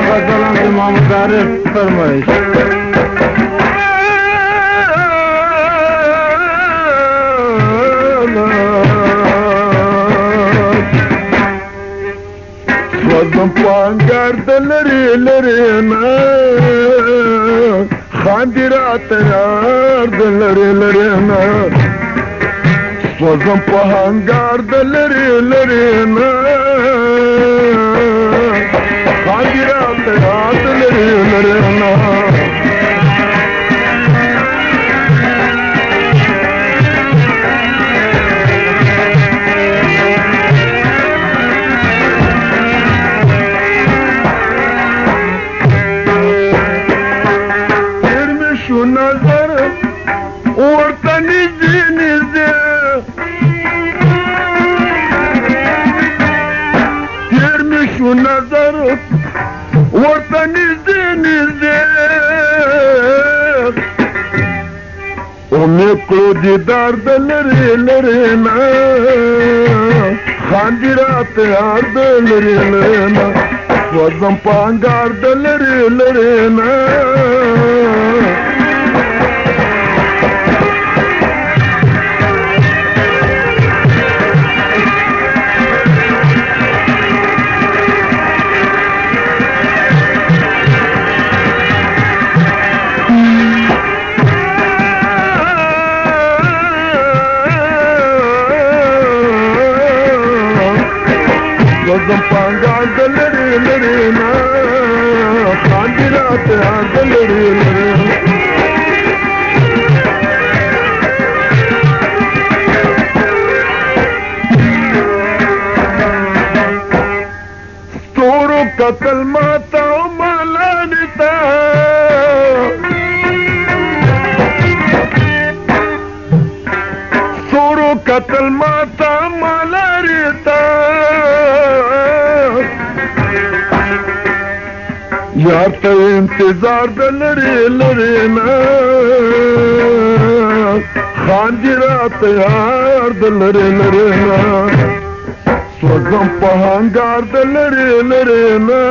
غزلان محمد عارف فرمایش سوزم پانگار دلری لرینا خاندی رات یار دلری لرینا سوزم پانگار دلری لرینا خاندی رات یار دلری لرینا نظر ورته نږدې نږدې مې کړو دیدار د لرې لرې نه خاندي راته یار د لرې لرې نه سوځم په انګار د لرې لرې نه سوزم پانگال د لرې لرې نه خاندي راته یار د لرې لرې ستورو قتل ماته او ملانې ته ستورو قتل ماته ملانې ته یار ته انتظار د لرې لرې نه خاندي راته یار د لرې لرې نه سوزم په انګار د لرې لرې نه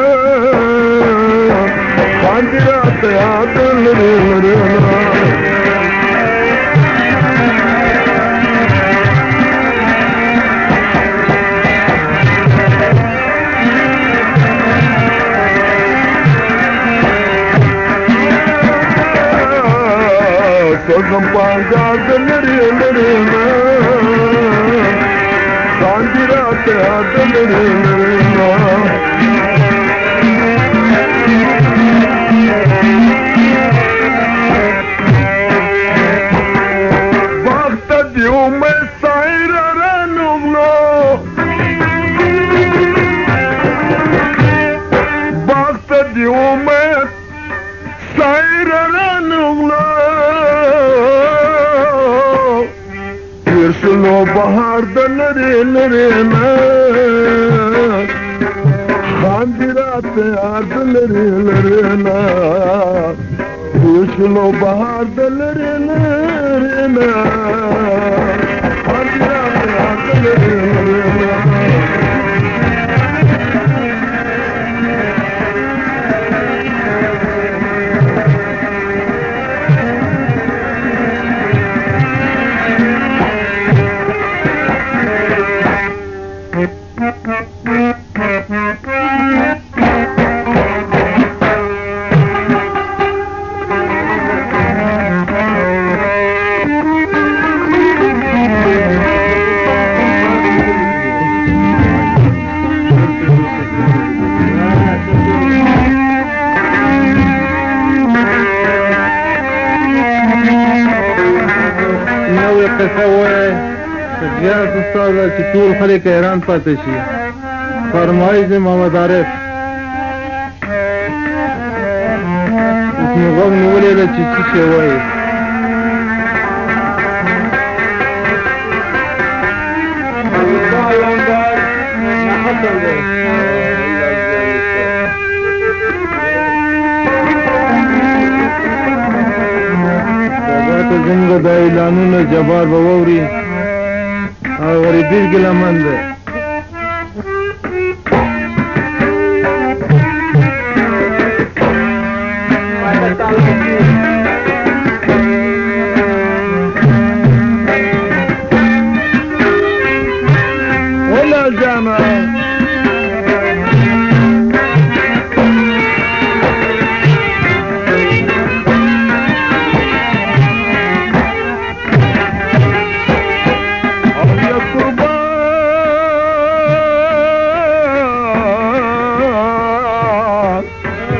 خاندي راته یار د لرې لرې نه سوزم پانگار د لرې لرې نه خاندي راته یار د لرې لرې نه باغ ته دې امید سایره رانغلو باغ ته دې امید سایره رانغلو شنو بهار د لرې لرې نه خاندي راته یار د لرې لرې نه شنو بهار د لرې لرې نه خاندي راته یار د لرې لرې نه چې ټول خلک حیران پاتې شي فرمایش د محمد عارف اوس مې غوږ نیولی ده چې څه شی وایي دا ته زموږ د اعلانونو جبار به واوري غريبين كلا منده ولا جامعة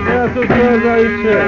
Nasıl söz ayışı